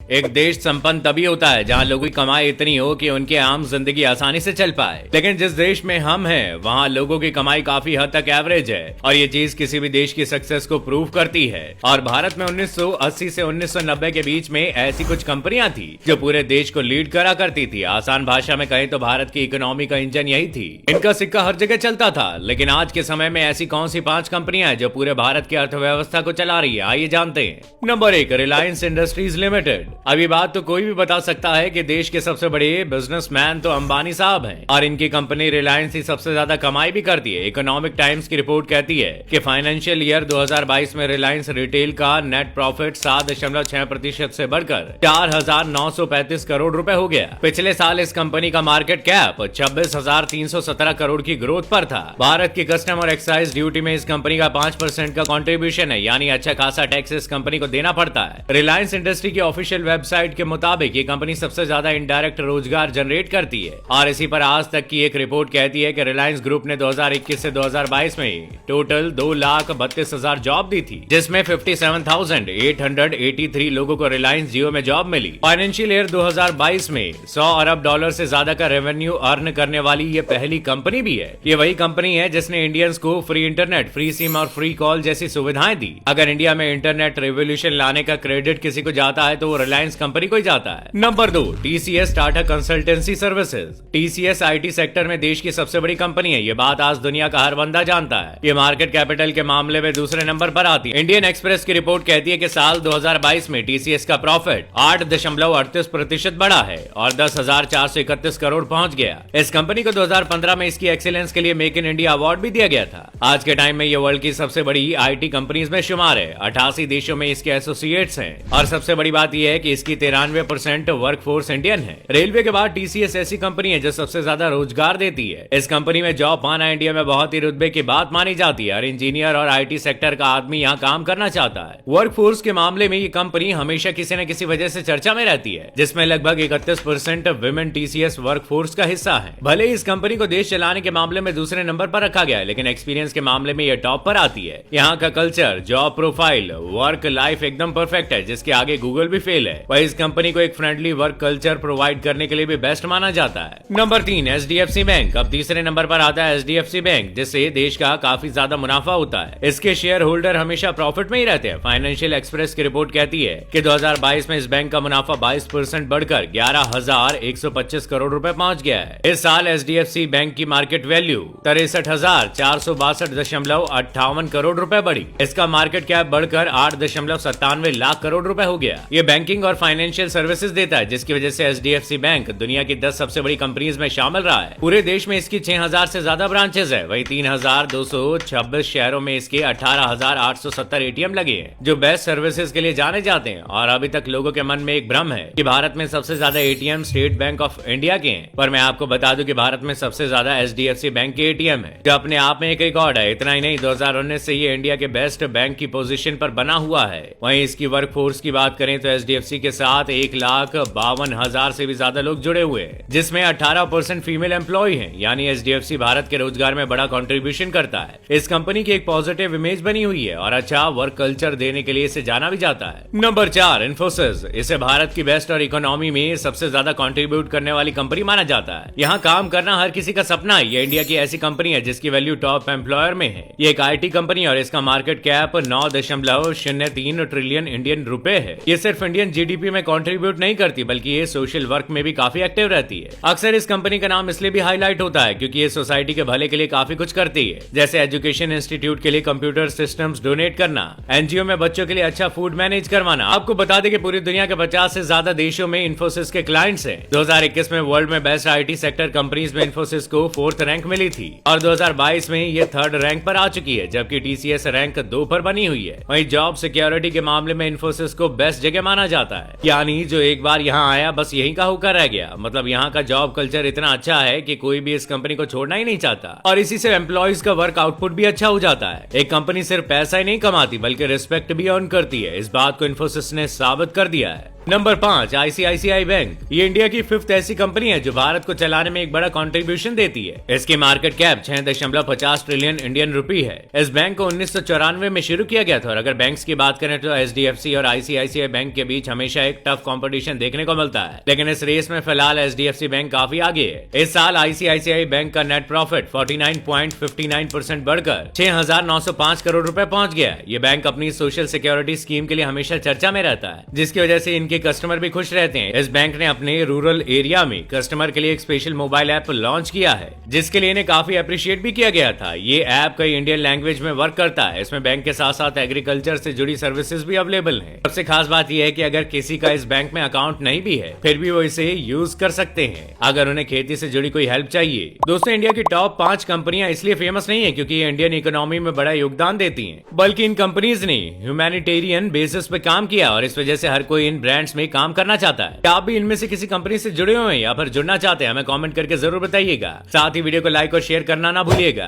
एक देश संपन्न तभी होता है जहां लोगों की कमाई इतनी हो कि उनकी आम जिंदगी आसानी से चल पाए। लेकिन जिस देश में हम हैं, वहां लोगों की कमाई काफी हद तक एवरेज है और ये चीज किसी भी देश की सक्सेस को प्रूव करती है। और भारत में 1980 से 1990 के बीच में ऐसी कुछ कंपनियां थी जो पूरे देश को लीड करा करती थी। आसान भाषा में कहें तो भारत की इकोनॉमी का इंजन यही थी। इनका सिक्का हर जगह चलता था। लेकिन आज के समय में ऐसी कौन सी 5 कंपनियां हैं जो पूरे भारत की अर्थव्यवस्था को चला रही है, आइए जानते हैं। Number 1, Reliance industries limited. अभी बात तो कोई भी बता सकता है कि देश के सबसे बड़े बिजनेसमैन तो अंबानी साहब हैं और इनकी कंपनी रिलायंस ही सबसे ज्यादा कमाई भी करती है। इकोनॉमिक टाइम्स की रिपोर्ट कहती है कि फाइनेंशियल ईयर 2022 में रिलायंस रिटेल का नेट प्रॉफिट 7.6% से बढ़कर 4,935 करोड़ रुपए हो गया। पिछले साल इस कंपनी का मार्केट कैप 26,317 करोड़ की ग्रोथ पर था। भारत की कस्टम और एक्साइज ड्यूटी में इस कंपनी का 5% का कॉन्ट्रीब्यूशन है, यानी अच्छा खासा टैक्स इस कंपनी को देना पड़ता है। रिलायंस इंडस्ट्री की ऑफिशियल वेबसाइट के मुताबिक ये कंपनी सबसे ज्यादा इनडायरेक्ट रोजगार जनरेट करती है और इसी पर आज तक की एक रिपोर्ट कहती है कि रिलायंस ग्रुप ने 2021 से 2022 में टोटल 2,32,000 जॉब दी थी, जिसमें 57,883 लोगों को रिलायंस जियो में जॉब मिली। फाइनेंशियल ईयर 2022 में $100 अरब से ज्यादा का रेवेन्यू अर्न करने वाली ये पहली कंपनी भी है। ये वही कंपनी है जिसने इंडियंस को फ्री इंटरनेट, फ्री सिम और फ्री कॉल जैसी सुविधाएं दी। अगर इंडिया में इंटरनेट रेवोल्यूशन लाने का क्रेडिट किसी को जाता है तो वो रिलायंस कंपनी को ही जाता है। Number 2, TCS Tata consultancy services. TCS IT sector में देश की सबसे बड़ी कंपनी है। ये बात आज दुनिया का हर बंदा जानता है। ये मार्केट कैपिटल के मामले में दूसरे नंबर पर आती है। इंडियन एक्सप्रेस की रिपोर्ट कहती है कि साल 2022 में टीसीएस का प्रॉफिट 8.38% बढ़ा है और 10,431 करोड़ पहुंच गया। इस कंपनी को 2015 में इसकी एक्सीलेंस के लिए मेक इन इंडिया अवार्ड भी दिया गया था। आज के टाइम में ये वर्ल्ड की सबसे बड़ी आईटी कंपनीज में शुमार है। 88 देशों में इसके एसोसिएट्स हैं और सबसे बड़ी बात यह है कि इसकी 93% वर्कफोर्स इंडियन है। रेलवे के बाद टीसीएस ऐसी कंपनी है जो सबसे ज्यादा रोजगार देती है। इस कंपनी में जॉब पाना इंडिया में बहुत ही रुतबे की बात मानी जाती है और इंजीनियर और आईटी सेक्टर का आदमी यहाँ काम करना चाहता है। वर्कफोर्स के मामले में ये कंपनी हमेशा किसी न किसी वजह से चर्चा में रहती है, जिसमें लगभग 31% विमेन टीसीएस वर्कफोर्स का हिस्सा है। भले इस कंपनी को देश चलाने के मामले में दूसरे नंबर पर रखा गया है, लेकिन एक्सपीरियंस के मामले में यह टॉप पर आती है। यहाँ का culture, job profile, work life एकदम परफेक्ट है, जिसके आगे गूगल भी फेल है। वह इस कंपनी को एक फ्रेंडली वर्क कल्चर प्रोवाइड करने के लिए भी बेस्ट माना जाता है। Number 3, HDFC bank. अब तीसरे नंबर पर आता है एचडीएफसी बैंक, जिससे देश का काफी ज्यादा मुनाफा होता है। इसके शेयर होल्डर हमेशा प्रॉफिट में ही रहते हैं। फाइनेंशियल एक्सप्रेस की रिपोर्ट कहती है कि 2022 में इस बैंक का मुनाफा 22% बढ़कर 11,125 करोड़ रुपए पहुंच गया है। इस साल एचडीएफसी बैंक की मार्केट वैल्यू 63,462.58 करोड़ रुपए बढ़ी। इसका मार्केट कैप बढ़कर 8.97 लाख करोड़ रुपए हो गया। ये बैंकिंग और फाइनेंशियल सर्विसेज देता है, जिसकी वजह से एचडीएफसी बैंक दुनिया की 10 सबसे बड़ी कंपनीज में शामिल रहा है। पूरे देश में इसकी 6,000 से ज्यादा ब्रांचेस है। वही 3,226 शहरों में इसके 18,870 एटीएम लगे हैं, जो बेस्ट सर्विसेज के लिए जाने जाते हैं। और अभी तक लोगों के मन में एक भ्रम है कि भारत में सबसे ज्यादा ATM state bank of India के हैं, पर मैं आपको बता दूं कि भारत में सबसे ज्यादा एचडीएफसी बैंक के एटीएम है, जो अपने आप में एक रिकॉर्ड है। इतना ही नहीं, 2019 से ये इंडिया के बेस्ट बैंक की पोजीशन पर बना हुआ है। वहीं इसकी वर्कफोर्स की बात करें तो एचडीएफसी के साथ 1,52,000 से भी ज्यादा लोग जुड़े हुए हैं, जिसमें 18% फीमेल एम्प्लॉय हैं। यानी एचडीएफसी भारत के रोजगार में बड़ा कंट्रीब्यूशन करता है। इस कंपनी की एक पॉजिटिव इमेज बनी हुई है और अच्छा वर्क कल्चर देने के लिए इसे जाना भी जाता है। नंबर 4, इन्फोसिस। इसे भारत की बेस्ट और इकोनॉमी में सबसे ज्यादा कंट्रीब्यूट करने वाली कंपनी माना जाता है। यहाँ काम करना हर किसी का सपना है। ये इंडिया की ऐसी कंपनी है जिसकी वैल्यू टॉप एम्प्लॉयर में है। ये एक आईटी कंपनी और इसका मार्केट कैप 9.03 ट्रिलियन इंडियन रुपए है। ये सिर्फ इंडियन जीडीपी में कंट्रीब्यूट नहीं करती, बल्कि ये सोशल वर्क में भी काफी एक्टिव रहती है। अक्सर इस कंपनी का नाम इसलिए भी हाईलाइट होता है क्योंकि ये सोसाइटी के भले के लिए काफी कुछ करती है, जैसे एजुकेशन इंस्टीट्यूट के लिए कंप्यूटर सिस्टम्स डोनेट करना, एनजीओ में बच्चों के लिए अच्छा फूड मैनेज करवाना। आपको बता दें कि पूरी दुनिया के 50 से ज्यादा देशों में इन्फोसिस के क्लाइंट्स हैं। 2021 में वर्ल्ड में बेस्ट आईटी सेक्टर कंपनीज में इन्फोसिस को 4th रैंक मिली थी और 2022 में ये 3rd रैंक पर आ चुकी है, जबकि टीसीएस रैंक 2 पर बनी हुई है। वहीं जॉब सिक्योरिटी के मामले में इन्फोसिस को बेस्ट जगह माना जाता है। यानी जो एक बार यहाँ आया बस यहीं का होकर रह गया। मतलब यहाँ का जॉब कल्चर इतना अच्छा है कि कोई भी इस कंपनी को छोड़ना ही नहीं चाहता और इसी से एम्प्लॉइज का वर्क आउटपुट भी अच्छा हो जाता है। एक कंपनी सिर्फ पैसा ही नहीं कमाती बल्कि रिस्पेक्ट भी अर्न करती है। इस बात को इन्फोसिस ने साबित कर दिया है। Number 5 ICICI bank. ये इंडिया की 5th ऐसी कंपनी है जो भारत को चलाने में एक बड़ा कंट्रीब्यूशन देती है। इसकी market cap 6.50 trillion Indian rupee है। इस बैंक को 1994 में शुरू किया गया था और अगर बैंक्स की बात करें तो SDFC और ICICI बैंक के बीच हमेशा एक टफ कंपटीशन देखने को मिलता है, लेकिन इस रेस में फिलहाल SDFC बैंक काफी आगे है। इस साल ICICI बैंक का नेट प्रॉफिट 49.59% बढ़कर 6,905 करोड़ रुपए पहुंच गया है। ये बैंक अपनी सोशल सिक्योरिटी स्कीम के लिए हमेशा चर्चा में रहता है, जिसकी वजह से इनके कस्टमर भी खुश रहते हैं। इस बैंक ने अपने रूरल एरिया में कस्टमर के लिए एक स्पेशल मोबाइल ऐप लॉन्च किया है, जिसके लिए इन्हें काफी अप्रिशिएट भी किया गया था। ये ऐप कई इंडियन लैंग्वेज में वर्क करता है। इसमें बैंक के साथ साथ एग्रीकल्चर से जुड़ी सर्विसेज भी अवेलेबल हैं। सबसे खास बात यह है कि अगर किसी का इस बैंक में अकाउंट नहीं भी है, फिर भी वो इसे यूज कर सकते हैं अगर उन्हें खेती से जुड़ी कोई हेल्प चाहिए। दोस्तों, इंडिया की टॉप 5 कंपनियां इसलिए फेमस नहीं है क्योंकि ये इंडियन इकोनॉमी में बड़ा योगदान देती हैं, बल्कि इन कंपनीज ने ह्यूमैनिटेरियन बेसिस पे काम किया और इस वजह से हर कोई इन ब्रांड्स में काम करना चाहता है। क्या आप भी इनमें से किसी कंपनी से जुड़े हुए हैं या फिर जुड़ना चाहते हैं? हमें कमेंट करके जरूर बताइएगा। साथ ही वीडियो को लाइक और शेयर करना ना भूलिएगा।